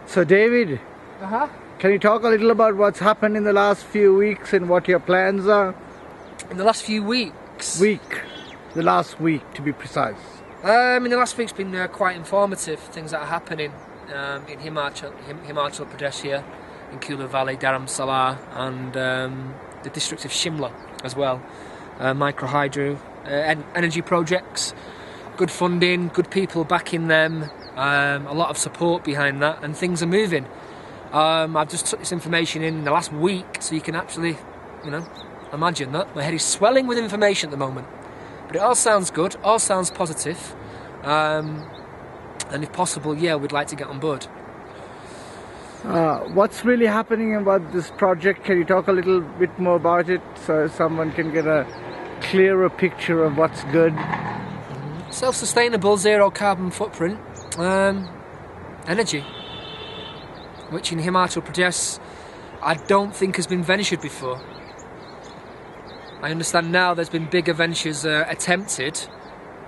So David, Uh-huh. can you talk a little about what's happened in the last few weeks and what your plans are? In the last few weeks? The last week to be precise. In the last week's been quite informative. Things that are happening in Himachal Pradesh here, in Kulu Valley, Dharamsala, and the district of Shimla as well. Micro-hydro energy projects, good funding, good people backing them, a lot of support behind that, and things are moving. I've just took this information in the last week, so you can actually, imagine that. My head is swelling with information at the moment. But it all sounds good, all sounds positive, and if possible, yeah, we'd like to get on board. What's really happening about this project? Can you talk a little bit more about it so someone can get a clearer picture of what's good? Self-sustainable, zero carbon footprint energy, which in Himachal Pradesh I don't think has been ventured before. I understand now there's been bigger ventures attempted,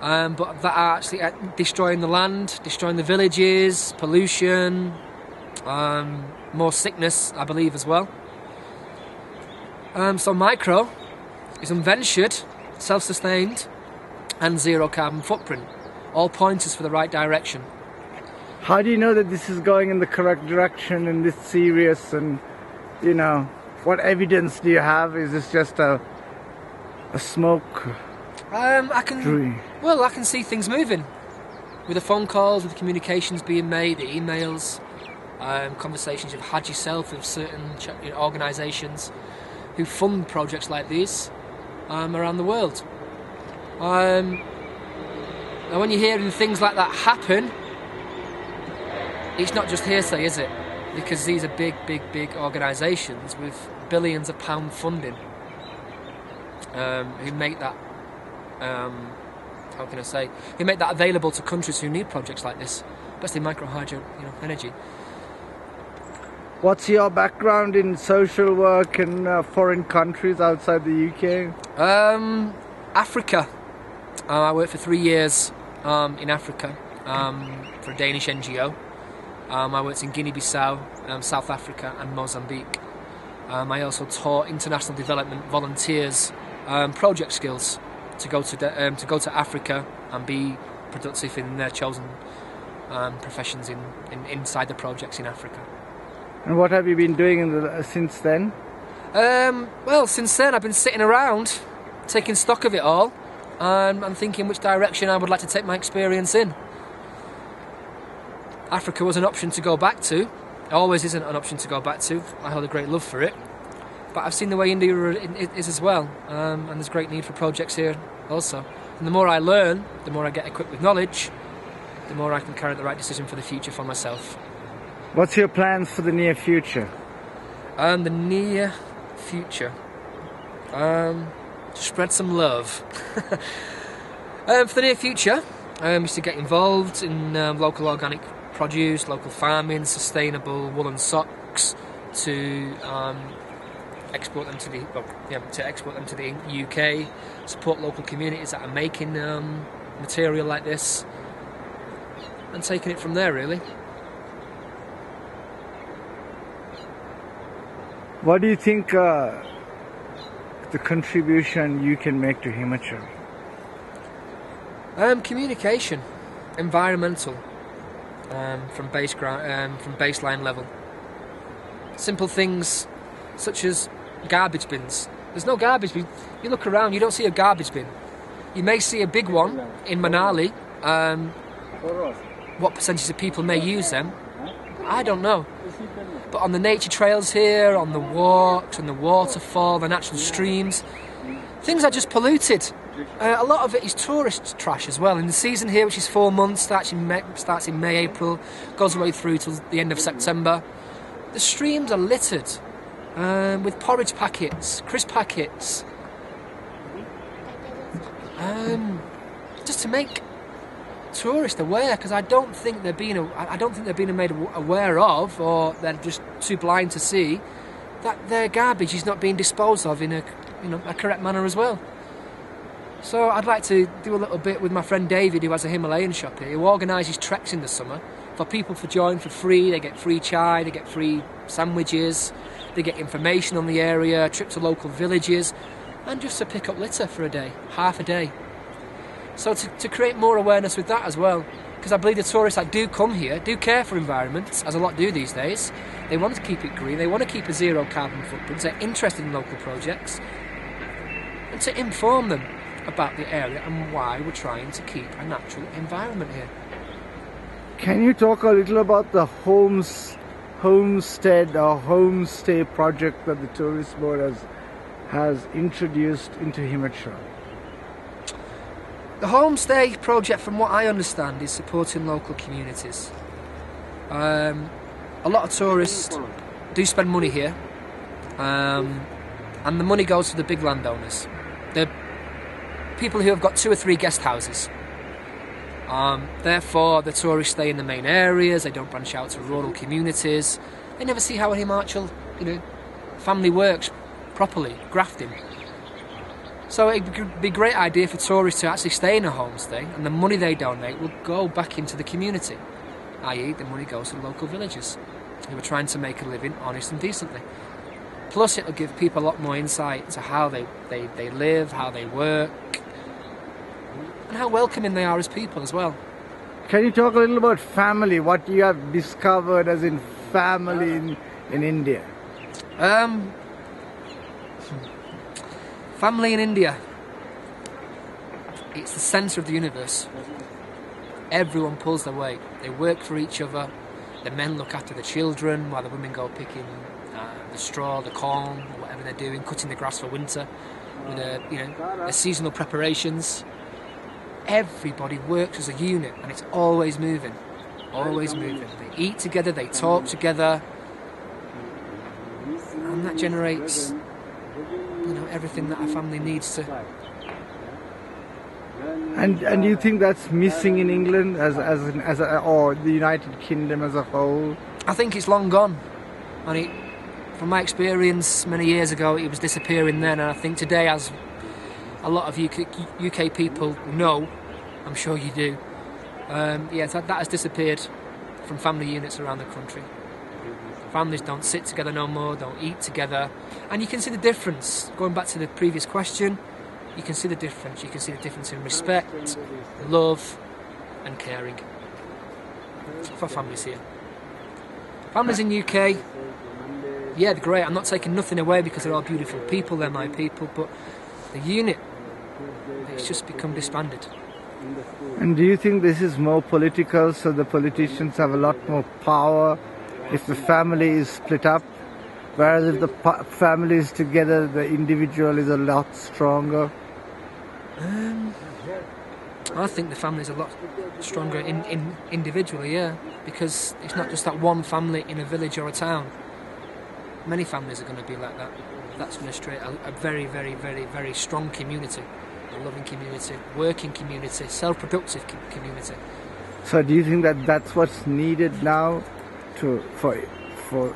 but that are actually destroying the land, destroying the villages, pollution, more sickness, I believe, as well. So micro is unventured, self-sustained, and zero carbon footprint. All pointers for the right direction. How do you know that this is going in the correct direction and this serious? And what evidence do you have? Is this just a smoke? I can see things moving with the phone calls, with the communications being made, the emails, conversations you've had yourself with certain organisations who fund projects like these around the world. Now when you're hearing things like that happen, it's not just hearsay, is it? Because these are big organisations with billions of pound funding who make that, who make that available to countries who need projects like this, especially micro-hydro energy. What's your background in social work in foreign countries outside the UK? Africa. I worked for 3 years in Africa for a Danish NGO. I worked in Guinea-Bissau, South Africa and Mozambique. I also taught international development volunteers project skills to go to Africa and be productive in their chosen professions inside the projects in Africa. And what have you been doing since then? Well, since then I've been sitting around, taking stock of it all, and thinking which direction I would like to take my experience in. Africa was an option to go back to. It always isn't an option to go back to. I hold a great love for it. But I've seen the way India is as well, and there's great need for projects here also. And the more I learn, the more I get equipped with knowledge, the more I can carry the right decision for the future for myself. What's your plans for the near future? The near future? Spread some love. For the near future, is to get involved in local organic produce, local farming, sustainable woolen socks, to export them to the UK, support local communities that are making material like this, and taking it from there, really. What do you think the contribution you can make to Himachal? Communication, environmental, from baseline level. Simple things such as garbage bins. There's no garbage bin. You look around, you don't see a garbage bin. You may see a big one in Manali. What percentage of people may use them, I don't know. But on the nature trails here, on the walks, on the waterfall, the natural streams, things are just polluted. A lot of it is tourist trash as well. In the season here, which is 4 months, starts in May, April, goes away through till the end of September, the streams are littered with porridge packets, crisp packets, just to make tourists aware, because I don't think they're being made aware of, or they're just too blind to see that their garbage is not being disposed of in a correct manner as well. So I'd like to do a little bit with my friend David, who has a Himalayan shop here, who organises treks in the summer, for people to join for free. They get free chai, they get free sandwiches, they get information on the area, a trip to local villages, and just to pick up litter for a day, half a day. So to create more awareness with that as well, because I believe the tourists that do come here do care for environment, as a lot do these days. They want to keep it green, they want to keep a zero carbon footprint, they're interested in local projects, and to inform them about the area and why we're trying to keep a natural environment here. Can you talk a little about the homestead or homestay project that the tourist board has introduced into Himachal? The homestay project, from what I understand, is supporting local communities. A lot of tourists do spend money here, and the money goes to the big landowners. The people who have got 2 or 3 guest houses. Therefore, the tourists stay in the main areas, they don't branch out to rural communities. They never see how a Himachal, family works properly, grafting. So it'd be a great idea for tourists to actually stay in a homestay, and the money they donate will go back into the community, i.e. the money goes to the local villagers who are trying to make a living honest and decently. Plus it'll give people a lot more insight to how they live, how they work, and how welcoming they are as people as well. Can you talk a little about family, what you have discovered as in family in India? Family in India, it's the centre of the universe. Everyone pulls their weight. They work for each other. The men look after the children while the women go picking the straw, the corn, or whatever they're doing, cutting the grass for winter, with the seasonal preparations. Everybody works as a unit, and it's always moving, always moving. They eat together, they talk together, and that generates everything that a family needs to. And you think that's missing in England or the United Kingdom as a whole? I think it's long gone. And from my experience many years ago, it was disappearing then, and I think today, as a lot of UK people know, I'm sure you do, that has disappeared from family units around the country. Families don't sit together no more, don't eat together. And you can see the difference. Going back to the previous question, you can see the difference. You can see the difference in respect, love and caring for families here. Families in UK, yeah, they're great. I'm not taking nothing away because they're all beautiful people, they're my people, but the unit, it's just become disbanded. And do you think this is more political, so the politicians have a lot more power if the family is split up, whereas if the family is together, the individual is a lot stronger? I think the family is a lot stronger individually, yeah, because it's not just that one family in a village or a town. Many families are going to be like that. That's going to create a very, very, very, very strong community, a loving community, working community, self-productive community. So do you think that that's what's needed now for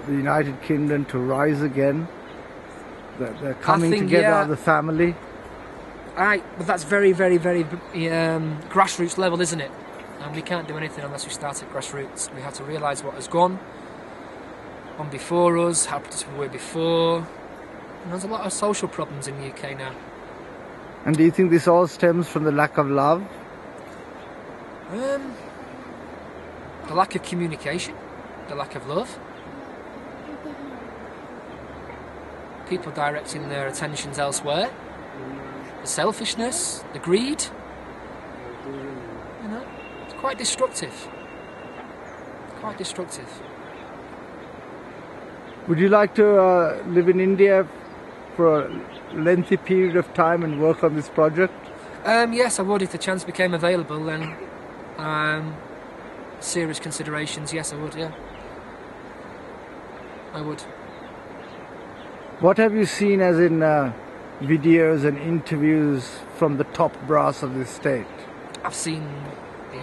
the United Kingdom to rise again? The coming together of the family? But that's very, very, very grassroots level, isn't it? And we can't do anything unless we start at grassroots. We have to realise what has gone on before us, how we were before. And there's a lot of social problems in the UK now. And do you think this all stems from the lack of love? The lack of communication, the lack of love. People directing their attentions elsewhere. The selfishness, the greed. It's quite destructive. Quite destructive. Would you like to live in India for a lengthy period of time and work on this project? Yes, I would if the chance became available. Then, serious considerations. Yes, I would. Yeah, I would. What have you seen as in videos and interviews from the top brass of the state? I've seen the